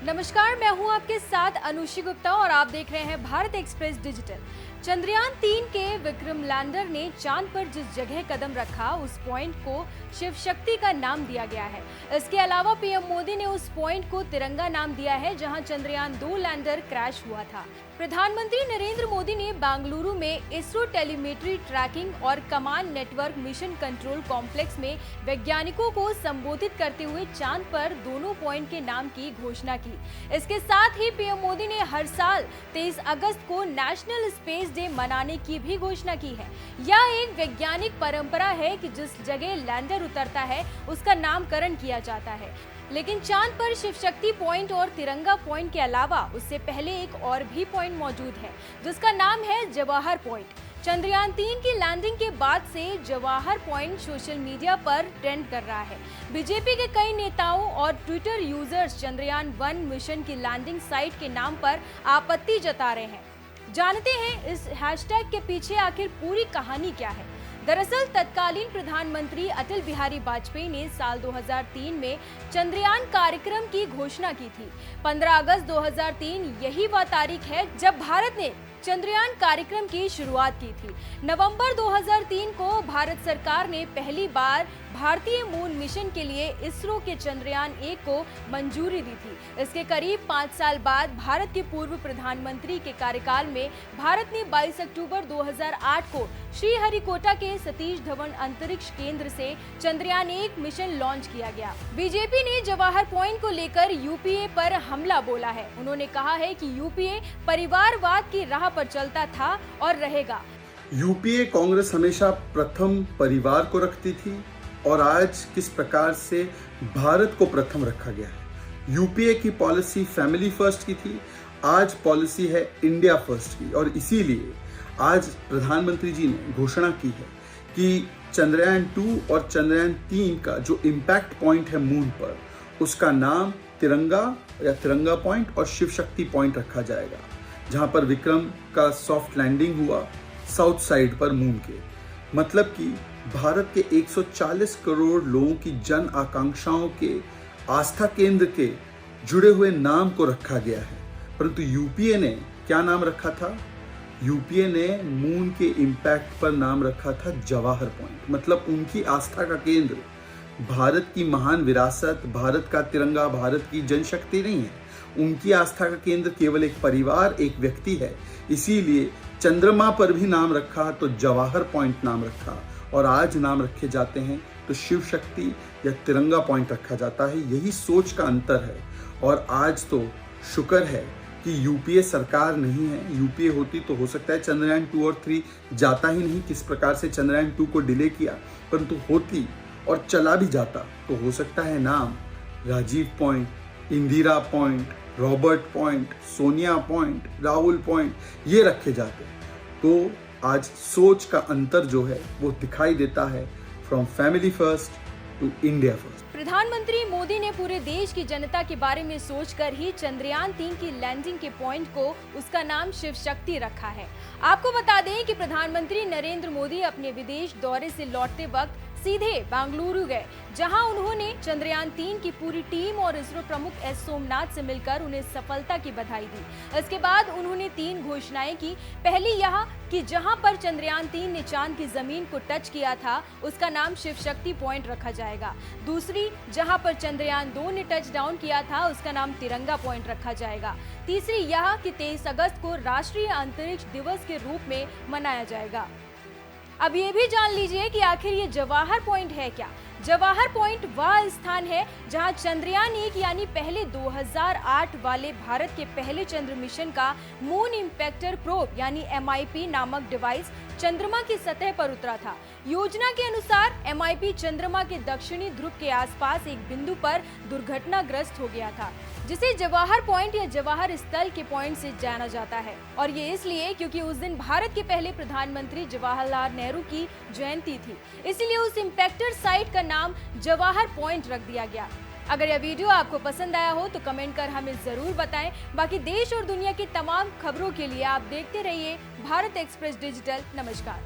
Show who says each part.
Speaker 1: नमस्कार, मैं हूं आपके साथ अनुषी गुप्ता और आप देख रहे हैं भारत एक्सप्रेस डिजिटल। चंद्रयान 3 के विक्रम लैंडर ने चांद पर जिस जगह कदम रखा उस पॉइंट को शिव शक्ति का नाम दिया गया है। इसके अलावा पीएम मोदी ने उस पॉइंट को तिरंगा नाम दिया है जहां चंद्रयान 2 लैंडर क्रैश हुआ था। प्रधानमंत्री नरेंद्र मोदी ने बेंगलुरु में इसरो टेलीमेट्री ट्रैकिंग और command network mission control complex में वैज्ञानिकों को संबोधित करते हुए चांद पर दोनों पॉइंट के नाम की घोषणा की। इसके साथ ही पीएम मोदी ने हर साल 23 अगस्त को नेशनल स्पेस डे मनाने की भी घोषणा की है। यह एक वैज्ञानिक परंपरा है कि जिस जगह लैंडर उतरता है उसका नामकरण किया जाता है। लेकिन चांद पर शिव शक्ति पॉइंट और तिरंगा पॉइंट के अलावा उससे पहले एक और भी पॉइंट मौजूद है जिसका नाम है जवाहर पॉइंट। चंद्रयान 3 की लैंडिंग के बाद से जवाहर पॉइंट सोशल मीडिया पर ट्रेंड कर रहा है। बीजेपी के कई नेताओं और ट्विटर यूजर्स चंद्रयान 1 मिशन की लैंडिंग साइट के नाम पर आपत्ति जता रहे हैं। जानते हैं इस हैशटैग के पीछे आखिर पूरी कहानी क्या है। दरअसल तत्कालीन प्रधानमंत्री अटल बिहारी वाजपेयी ने साल 2003 में चंद्रयान कार्यक्रम की घोषणा की थी। 15 अगस्त 2003 यही वह तारीख है जब भारत ने चंद्रयान कार्यक्रम की शुरुआत की थी। नवंबर 2003 को भारत सरकार ने पहली बार भारतीय मून मिशन के लिए इसरो के चंद्रयान 1 को मंजूरी दी थी। इसके करीब 5 साल बाद भारत के पूर्व प्रधानमंत्री के कार्यकाल में भारत ने 22 अक्टूबर 2008 को श्रीहरिकोटा के सतीश धवन अंतरिक्ष केंद्र से चंद्रयान 1 मिशन लॉन्च किया गया। बीजेपी ने जवाहर पॉइंट को लेकर यूपीए पर हमला बोला है। उन्होंने कहा है कि यूपीए परिवारवाद की राह पर चलता था और रहेगा।
Speaker 2: यूपीए कांग्रेस हमेशा प्रथम परिवार को रखती थी और आज किस प्रकार से भारत को प्रथम रखा गया है। यूपीए की पॉलिसी फैमिली फर्स्ट की थी, आज पॉलिसी है इंडिया फर्स्ट की। और इसीलिए आज प्रधानमंत्री जी ने घोषणा की है कि चंद्रयान 2 और चंद्रयान 3 का जो इम्पैक्ट पॉइंट है मून पर, उसका नाम तिरंगा या तिरंगा पॉइंट और शिव शक्ति पॉइंट रखा जाएगा, जहां पर विक्रम का सॉफ्ट लैंडिंग हुआ साउथ साइड पर मून के। मतलब कि भारत के 140 करोड़ लोगों की जन आकांक्षाओं के आस्था केंद्र के जुड़े हुए नाम को रखा गया है। परंतु यूपीए ने क्या नाम रखा था? यूपीए ने मून के इम्पैक्ट पर नाम रखा था जवाहर पॉइंट। मतलब उनकी आस्था का केंद्र भारत की महान विरासत, भारत का तिरंगा, भारत की जनशक्ति नहीं है। उनकी आस्था का केंद्र केवल एक परिवार, एक व्यक्ति है। इसीलिए चंद्रमा पर भी नाम रखा तो जवाहर पॉइंट नाम रखा, और आज नाम रखे जाते हैं तो शिव शक्ति या तिरंगा पॉइंट रखा जाता है। यही सोच का अंतर है। और आज तो शुक्र है कि यूपीए सरकार नहीं है। यूपीए होती तो हो सकता है चंद्रयान 2 और 3 जाता ही नहीं, किस प्रकार से चंद्रयान 2 को डिले किया। परंतु होती और चला भी जाता तो हो सकता है नाम Rajiv point, Indira point, Robert point, Sonia point, Rahul point ये रखे जाते। तो आज सोच का अंतर जो है वो दिखाई देता है, from family first to India first.
Speaker 1: प्रधानमंत्री मोदी ने पूरे देश की जनता के बारे में सोचकर ही चंद्रयान 3 की लैंडिंग के पॉइंट को उसका नाम शिव शक्ति रखा है। आपको बता दें कि प्रधानमंत्री नरेंद्र मोदी अपने विदेश दौरे से लौटते वक्त सीधे बेंगलुरु गए, जहां उन्होंने चंद्रयान 3 की पूरी टीम और इसरो प्रमुख एस सोमनाथ से मिलकर उन्हें सफलता की बधाई दी। इसके बाद उन्होंने 3 घोषणाएं की। पहली यह कि जहां पर चंद्रयान 3 ने चांद की जमीन को टच किया था उसका नाम शिव शक्ति पॉइंट रखा जाएगा। दूसरी, जहां पर चंद्रयान 2 ने टच डाउन किया था उसका नाम तिरंगा पॉइंट रखा जाएगा। तीसरी यह कि 23 अगस्त को राष्ट्रीय अंतरिक्ष दिवस के रूप में मनाया जाएगा। अब ये भी जान लीजिए कि आखिर ये जवाहर पॉइंट है क्या। जवाहर पॉइंट वह स्थान है जहां चंद्रयान 1 यानी पहले 2008 वाले भारत के पहले चंद्र मिशन का मून इम्पैक्टर प्रोब यानी MIP नामक डिवाइस चंद्रमा की सतह पर उतरा था। योजना के अनुसार MIP चंद्रमा के दक्षिणी ध्रुव के आसपास एक बिंदु पर दुर्घटनाग्रस्त हो गया था, जिसे जवाहर पॉइंट या जवाहर स्थल के पॉइंट से जाना जाता है। और ये इसलिए क्योंकि उस दिन भारत के पहले प्रधानमंत्री जवाहरलाल नेहरू की जयंती थी, इसलिए उस इम्पैक्टर साइट का नाम जवाहर पॉइंट रख दिया गया। अगर यह वीडियो आपको पसंद आया हो तो कमेंट कर हमें जरूर बताएं। बाकी देश और दुनिया की तमाम खबरों के लिए आप देखते रहिए भारत एक्सप्रेस डिजिटल। नमस्कार।